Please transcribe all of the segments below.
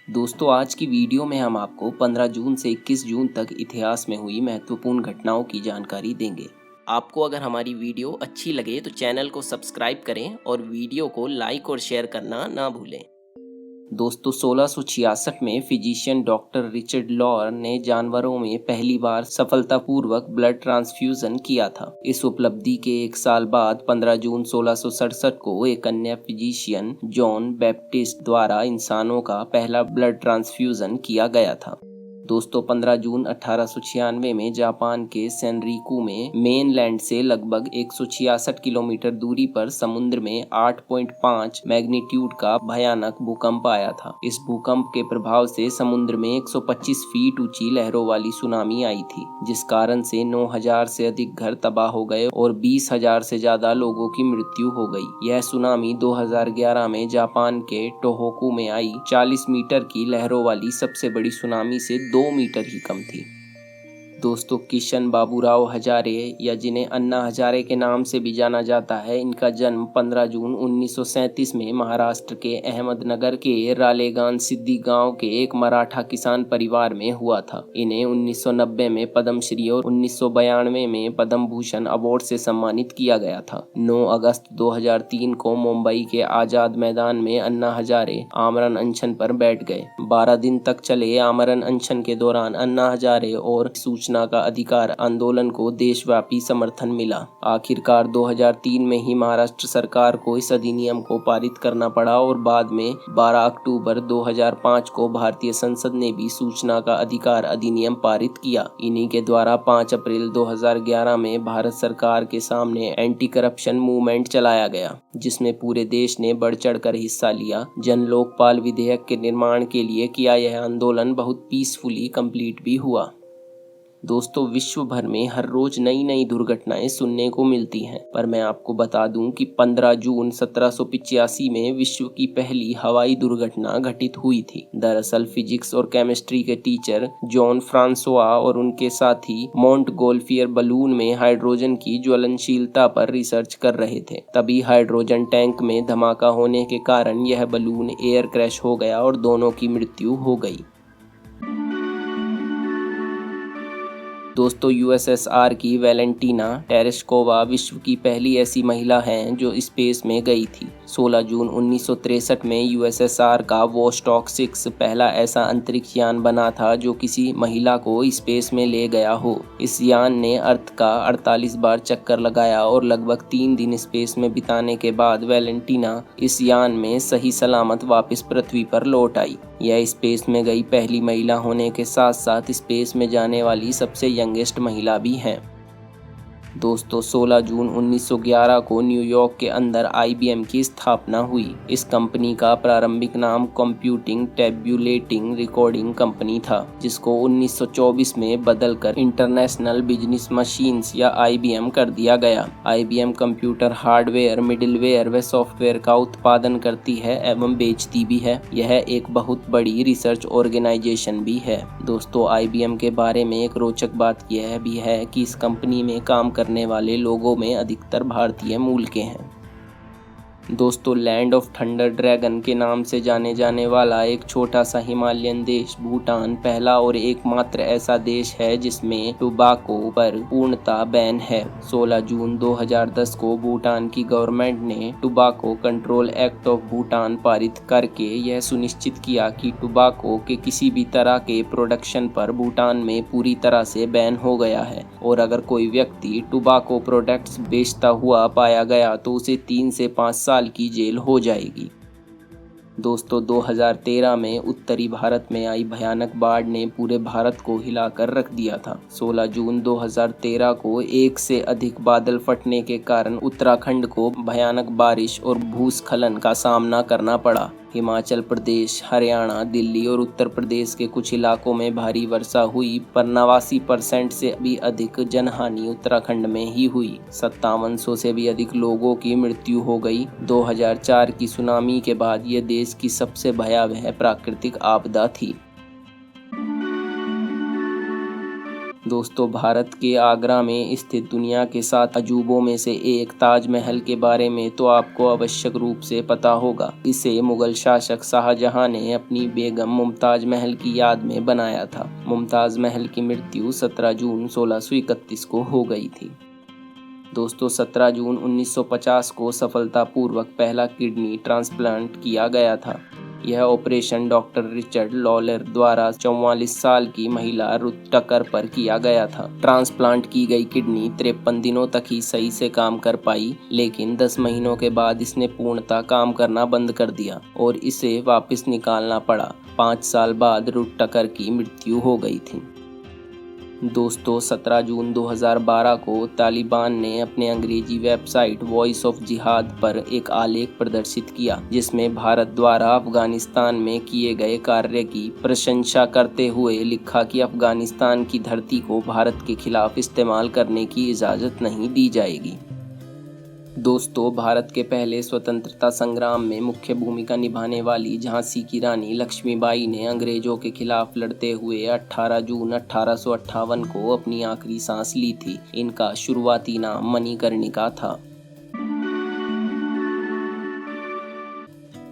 दोस्तों आज की वीडियो में हम आपको 15 जून से 21 जून तक इतिहास में हुई महत्वपूर्ण घटनाओं की जानकारी देंगे। आपको अगर हमारी वीडियो अच्छी लगे तो चैनल को सब्सक्राइब करें और वीडियो को लाइक और शेयर करना ना भूलें। दोस्तों 1666 में फिजिशियन डॉक्टर रिचर्ड लॉर ने जानवरों में पहली बार सफलतापूर्वक ब्लड ट्रांसफ्यूजन किया था। इस उपलब्धि के एक साल बाद 15 जून 1667 को एक अन्य फिजिशियन जॉन बैप्टिस्ट द्वारा इंसानों का पहला ब्लड ट्रांसफ्यूजन किया गया था। दोस्तों 15 जून 1896 में जापान के सेनरिकू में मेनलैंड से लगभग 166 किलोमीटर दूरी पर समुद्र में 8.5 मैग्नीट्यूड का भयानक भूकंप आया था। इस भूकंप के प्रभाव से समुद्र में 125 फीट ऊंची लहरों वाली सुनामी आई थी, जिस कारण से 9,000 से अधिक घर तबाह हो गए और 20,000 से ज्यादा लोगों की मृत्यु हो गई। यह सुनामी 2011 में जापान के टोहोकू में आई 40 मीटर की लहरों वाली सबसे बड़ी सुनामी से 2 मीटर ही कम थी। दोस्तों किशन बाबूराव हजारे या जिन्हें अन्ना हजारे के नाम से भी जाना जाता है, इनका जन्म 15 जून 1937 में महाराष्ट्र के अहमदनगर के रालेगान सिद्दी गांव के एक मराठा किसान परिवार में हुआ था। इन्हें 1990 में पद्मश्री और 1992 में पद्म भूषण अवार्ड से सम्मानित किया गया था। 9 अगस्त 2003 को मुंबई के आजाद मैदान में अन्ना हजारे आमरण अनशन पर बैठ गए। 12 दिन तक चले आमरण अनशन के दौरान अन्ना हजारे और सूचना का अधिकार आंदोलन को देशव्यापी समर्थन मिला। आखिरकार 2003 में ही महाराष्ट्र सरकार को इस अधिनियम को पारित करना पड़ा और बाद में 12 अक्टूबर 2005 को भारतीय संसद ने भी सूचना का अधिकार अधिनियम पारित किया। इन्हीं के द्वारा 5 अप्रैल 2011 में भारत सरकार के सामने एंटी करप्शन मूवमेंट चलाया गया, जिसमें पूरे देश ने बढ़ चढ़कर हिस्सा लिया। जन लोकपाल विधेयक के निर्माण के लिए किया यह आंदोलन बहुत पीसफुली कंप्लीट भी हुआ। दोस्तों विश्व भर में हर रोज नई नई दुर्घटनाएं सुनने को मिलती हैं, पर मैं आपको बता दूं कि 15 जून 1785 में विश्व की पहली हवाई दुर्घटना घटित हुई थी। दरअसल फिजिक्स और केमिस्ट्री के टीचर जॉन फ्रांसोआ और उनके साथी मोंटगोल्फियर बलून में हाइड्रोजन की ज्वलनशीलता पर रिसर्च कर रहे थे। तभी हाइड्रोजन टैंक में धमाका होने के कारण यह बलून एयर क्रैश हो गया और दोनों की मृत्यु हो गई। दोस्तों यूएसएसआर की वैलेंटीना टेरेस्कोवा विश्व की पहली ऐसी महिला हैं जो स्पेस में गई थी। 16 जून 1963 में यूएसएसआर का वोस्टॉक 6 पहला ऐसा अंतरिक्ष यान बना था जो किसी महिला को स्पेस में ले गया हो। इस यान ने अर्थ का 48 बार चक्कर लगाया और लगभग 3 दिन स्पेस में बिताने के बाद वैलेंटीना इस यान में सही सलामत वापस पृथ्वी पर लौट आई। यह स्पेस में गई पहली महिला होने के साथ साथ स्पेस में जाने वाली सबसे यंगेस्ट महिला भी हैं। दोस्तों 16 जून 1911 को न्यूयॉर्क के अंदर आईबीएम की स्थापना हुई। इस कंपनी का प्रारंभिक नाम कंप्यूटिंग टैब्यूलेटिंग रिकॉर्डिंग कंपनी था, जिसको 1924 में बदलकर इंटरनेशनल बिजनेस मशीन्स या आईबीएम कर दिया गया। आईबीएम कंप्यूटर हार्डवेयर, मिडिलवेयर व सॉफ्टवेयर का उत्पादन करती है एवं बेचती भी है। यह एक बहुत बड़ी रिसर्च ऑर्गेनाइजेशन भी है। दोस्तों आईबीएम के बारे में एक रोचक बात यह भी है कि इस कंपनी में काम करने वाले लोगों में अधिकतर भारतीय मूल के हैं। दोस्तों लैंड ऑफ थंडर ड्रैगन के नाम से जाने जाने वाला एक छोटा सा हिमालयन देश भूटान पहला और एकमात्र ऐसा देश है जिसमें टोबैको पर पूर्णतः बैन है। 16 जून 2010 को भूटान की गवर्नमेंट ने tobacco control act of Bhutan पारित करके यह सुनिश्चित किया कि टोबैको के किसी भी तरह के प्रोडक्शन पर भूटान में पूरी तरह से बैन हो गया है और अगर कोई व्यक्ति टोबैको प्रोडक्ट्स बेचता हुआ पाया गया तो उसे 3 से 5 साल की जेल हो जाएगी। दोस्तों 2013 में उत्तरी भारत में आई भयानक बाढ़ ने पूरे भारत को हिलाकर रख दिया था। 16 जून 2013 को एक से अधिक बादल फटने के कारण उत्तराखंड को भयानक बारिश और भूस्खलन का सामना करना पड़ा। हिमाचल प्रदेश, हरियाणा, दिल्ली और उत्तर प्रदेश के कुछ इलाकों में भारी वर्षा हुई, पर 89% से भी अधिक जनहानि उत्तराखंड में ही हुई। 5700 से भी अधिक लोगों की मृत्यु हो गई। 2004 की सुनामी के बाद यह देश की सबसे भयावह प्राकृतिक आपदा थी। दोस्तों, भारत के आगरा में स्थित दुनिया के 7 अजूबों में से एक ताजमहल के बारे में तो आपको आवश्यक रूप से पता होगा। इसे मुगल शासक शाहजहां ने अपनी बेगम मुमताज महल की याद में बनाया था। मुमताज महल की मृत्यु 17 जून 1631 को हो गई थी। दोस्तों, 17 जून 1950 को सफलतापूर्वक पहला किडनी ट्रांसप्लांट किया गया था। यह ऑपरेशन डॉक्टर रिचर्ड लॉलर द्वारा 44 साल की महिला रुथ टकर पर किया गया था। ट्रांसप्लांट की गई किडनी 53 दिनों तक ही सही से काम कर पाई, लेकिन 10 महीनों के बाद इसने पूर्णतः काम करना बंद कर दिया और इसे वापस निकालना पड़ा। 5 साल बाद रुथ टकर की मृत्यु हो गई थी। दोस्तों, 17 जून 2012 को तालिबान ने अपने अंग्रेजी वेबसाइट वॉइस ऑफ जिहाद पर एक आलेख प्रदर्शित किया, जिसमें भारत द्वारा अफगानिस्तान में किए गए कार्य की प्रशंसा करते हुए लिखा कि अफगानिस्तान की धरती को भारत के खिलाफ इस्तेमाल करने की इजाज़त नहीं दी जाएगी। दोस्तों, भारत के पहले स्वतंत्रता संग्राम में मुख्य भूमिका निभाने वाली झांसी की रानी लक्ष्मीबाई ने अंग्रेजों के खिलाफ लड़ते हुए 18 जून 1858 को अपनी आखिरी सांस ली थी। इनका शुरुआती नाम मणिकर्णिका था।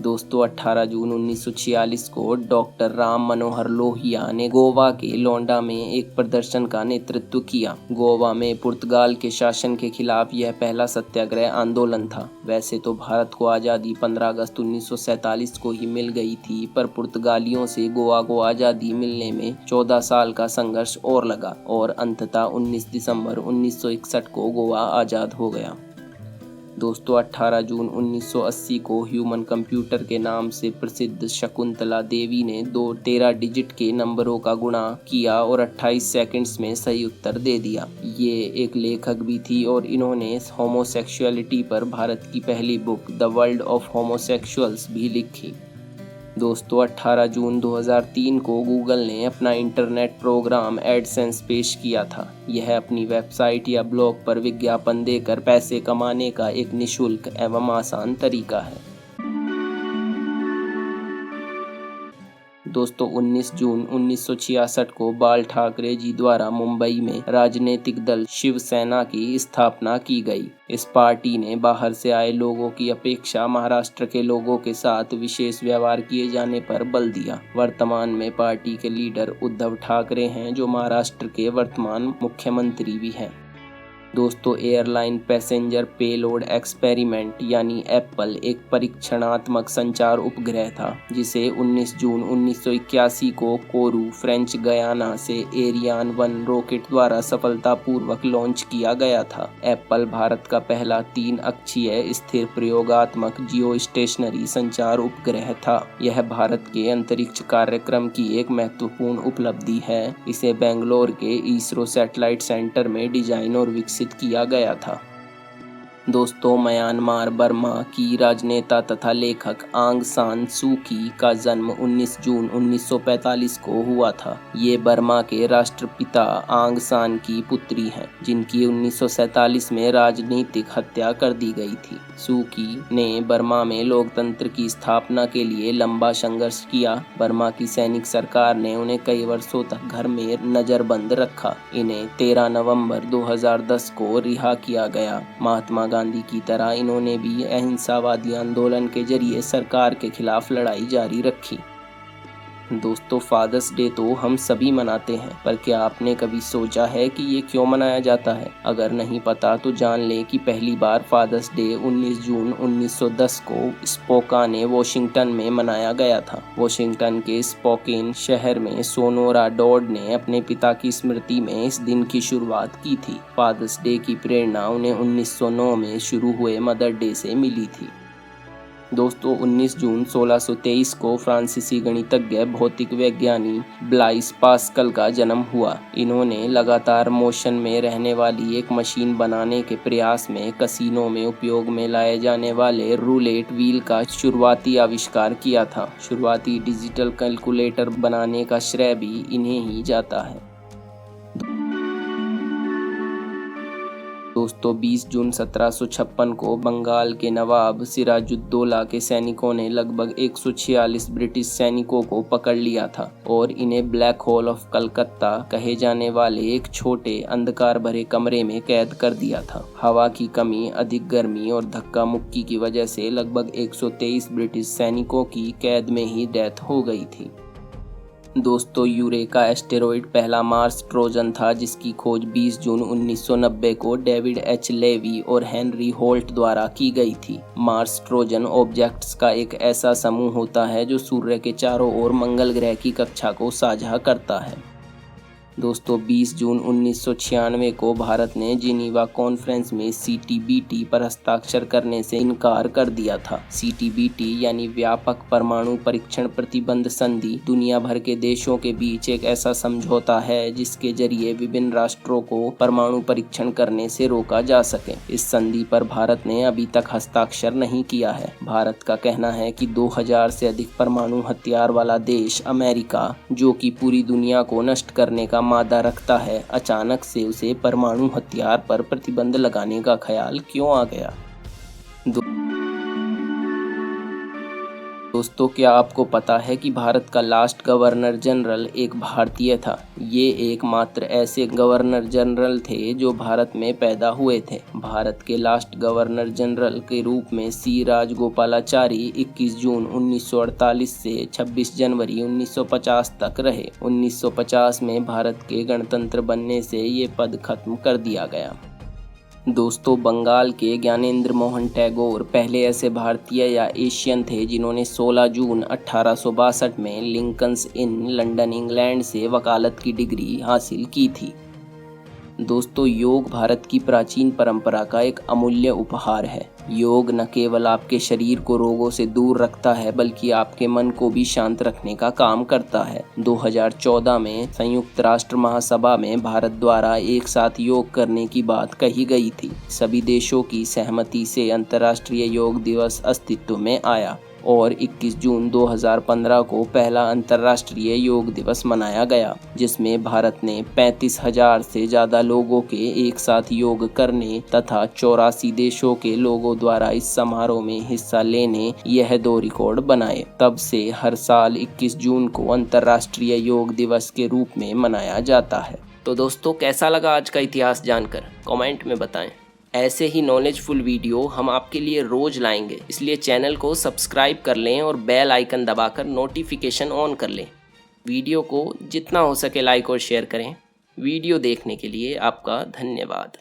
दोस्तों, 18 जून 1946 को डॉक्टर राम मनोहर लोहिया ने गोवा के लोंडा में एक प्रदर्शन का नेतृत्व किया। गोवा में पुर्तगाल के शासन के खिलाफ यह पहला सत्याग्रह आंदोलन था। वैसे तो भारत को आज़ादी 15 अगस्त 1947 को ही मिल गई थी, पर पुर्तगालियों से गोवा को आज़ादी मिलने में 14 साल का संघर्ष और लगा और अंततः 19 दिसंबर 1961 को गोवा आज़ाद हो गया। दोस्तों, 18 जून 1980 को ह्यूमन कंप्यूटर के नाम से प्रसिद्ध शकुंतला देवी ने 13 डिजिट के नंबरों का गुणा किया और 28 सेकंड्स में सही उत्तर दे दिया। ये एक लेखक भी थी और इन्होंने होमोसेक्सुअलिटी पर भारत की पहली book the world of homosexuals भी लिखी। दोस्तों, 18 जून 2003 को गूगल ने अपना इंटरनेट प्रोग्राम एडसेंस पेश किया था। यह अपनी वेबसाइट या ब्लॉग पर विज्ञापन देकर पैसे कमाने का एक निःशुल्क एवं आसान तरीका है। दोस्तों, 19 जून 1966 को बाल ठाकरे जी द्वारा मुंबई में राजनीतिक दल शिवसेना की स्थापना की गई। इस पार्टी ने बाहर से आए लोगों की अपेक्षा महाराष्ट्र के लोगों के साथ विशेष व्यवहार किए जाने पर बल दिया। वर्तमान में पार्टी के लीडर उद्धव ठाकरे हैं, जो महाराष्ट्र के वर्तमान मुख्यमंत्री भी हैं। दोस्तों, एयरलाइन पैसेंजर पेलोड एक्सपेरिमेंट यानी एप्पल एक परीक्षणात्मक संचार उपग्रह था, जिसे 19 जून 1981 को कोरू, फ्रेंच गयाना से एरियान 1 रॉकेट द्वारा सफलतापूर्वक लॉन्च किया गया था। एप्पल भारत का पहला 3 अक्षीय स्थिर प्रयोगात्मक जियो स्टेशनरी संचार उपग्रह था। यह भारत के अंतरिक्ष कार्यक्रम की एक महत्वपूर्ण उपलब्धि है। इसे बेंगलोर के इसरो सैटेलाइट सेंटर में डिजाइन और विकसित किया गया था। दोस्तों, म्यांमार बर्मा की राजनेता तथा लेखक आंग सान सू की का जन्म 19 जून 1945 को हुआ था। ये बर्मा के राष्ट्रपिता आंग सान की पुत्री हैं, जिनकी 1947 में राजनीतिक हत्या कर दी गई थी। सू की ने बर्मा में लोकतंत्र की स्थापना के लिए लंबा संघर्ष किया। बर्मा की सैनिक सरकार ने उन्हें कई वर्षों तक घर में नजरबंद रखा। इन्हें 13 नवंबर 2010 को रिहा किया गया। महात्मा गांधी की तरह इन्होंने भी अहिंसावादी आंदोलन के जरिए सरकार के खिलाफ लड़ाई जारी रखी। दोस्तों, फादर्स डे तो हम सभी मनाते हैं, पर क्या आपने कभी सोचा है कि ये क्यों मनाया जाता है? अगर नहीं पता तो जान लें कि पहली बार फादर्स डे 19 जून 1910 को स्पोकाने, वॉशिंगटन में मनाया गया था। वॉशिंगटन के स्पोकेन शहर में सोनोरा डॉड ने अपने पिता की स्मृति में इस दिन की शुरुआत की थी। फादर्स डे की प्रेरणा उन्हें 1909 में शुरू हुए मदर डे से मिली थी। दोस्तों, 19 जून 1623 को फ्रांसीसी गणितज्ञ भौतिक वैज्ञानिक ब्लाइस पास्कल का जन्म हुआ। इन्होंने लगातार मोशन में रहने वाली एक मशीन बनाने के प्रयास में कसिनो में उपयोग में लाए जाने वाले रूलेट व्हील का शुरुआती आविष्कार किया था। शुरुआती डिजिटल कैलकुलेटर बनाने का श्रेय भी इन्हें ही जाता है। दोस्तों 20 जून 1756 को बंगाल के नवाब सिराजुद्दौला के सैनिकों ने लगभग 146 ब्रिटिश सैनिकों को पकड़ लिया था और इन्हें ब्लैक होल ऑफ कलकत्ता कहे जाने वाले एक छोटे अंधकार भरे कमरे में कैद कर दिया था। हवा की कमी, अधिक गर्मी और धक्का मुक्की की वजह से लगभग 123 ब्रिटिश सैनिकों की कैद में ही डेथ हो गई थी। दोस्तों यूरेका एस्टेरॉयड पहला मार्स ट्रोजन था जिसकी खोज 20 जून 1990 को डेविड एच लेवी और हेनरी होल्ट द्वारा की गई थी। मार्स ट्रोजन ऑब्जेक्ट्स का एक ऐसा समूह होता है जो सूर्य के चारों ओर मंगल ग्रह की कक्षा को साझा करता है। दोस्तों 20 जून 1996 को भारत ने जिनीवा कॉन्फ्रेंस में CTBT पर हस्ताक्षर करने से इनकार कर दिया था। CTBT यानी व्यापक परमाणु परीक्षण प्रतिबंध संधि दुनिया भर के देशों के बीच एक ऐसा समझौता है जिसके जरिए विभिन्न राष्ट्रों को परमाणु परीक्षण करने से रोका जा सके। इस संधि पर भारत ने अभी तक हस्ताक्षर नहीं किया है। भारत का कहना है कि 2000 से अधिक परमाणु हथियार वाला देश अमेरिका, जो कि पूरी दुनिया को नष्ट करने का मादा रखता है, अचानक से उसे परमाणु हथियार पर प्रतिबंध लगाने का ख्याल क्यों आ गया। दोस्तों क्या आपको पता है कि भारत का लास्ट गवर्नर जनरल एक भारतीय था। ये एकमात्र ऐसे गवर्नर जनरल थे जो भारत में पैदा हुए थे। भारत के लास्ट गवर्नर जनरल के रूप में C राजगोपालाचारी 21 जून 1948 से 26 जनवरी 1950 तक रहे। 1950 में भारत के गणतंत्र बनने से ये पद खत्म कर दिया गया। दोस्तों बंगाल के ज्ञानेंद्र मोहन टैगोर पहले ऐसे भारतीय या एशियन थे जिन्होंने 16 जून 1862 में लिंकन्स इन लंदन इंग्लैंड से वकालत की डिग्री हासिल की थी। दोस्तों योग भारत की प्राचीन परंपरा का एक अमूल्य उपहार है। योग न केवल आपके शरीर को रोगों से दूर रखता है बल्कि आपके मन को भी शांत रखने का काम करता है। 2014 में संयुक्त राष्ट्र महासभा में भारत द्वारा एक साथ योग करने की बात कही गई थी। सभी देशों की सहमति से अंतर्राष्ट्रीय योग दिवस अस्तित्व में आया और 21 जून 2015 को पहला अंतर्राष्ट्रीय योग दिवस मनाया गया, जिसमें भारत ने 35,000 से ज़्यादा लोगों के एक साथ योग करने तथा 84 देशों के लोगों द्वारा इस समारोह में हिस्सा लेने यह 2 रिकॉर्ड बनाए। तब से हर साल 21 जून को अंतर्राष्ट्रीय योग दिवस के रूप में मनाया जाता है। तो दोस्तों कैसा लगा आज का इतिहास जानकर, कमेंट में बताएं। ऐसे ही नॉलेजफुल वीडियो हम आपके लिए रोज लाएंगे, इसलिए चैनल को सब्सक्राइब कर लें और बेल आइकन दबाकर नोटिफिकेशन ऑन कर लें। वीडियो को जितना हो सके लाइक और शेयर करें। वीडियो देखने के लिए आपका धन्यवाद।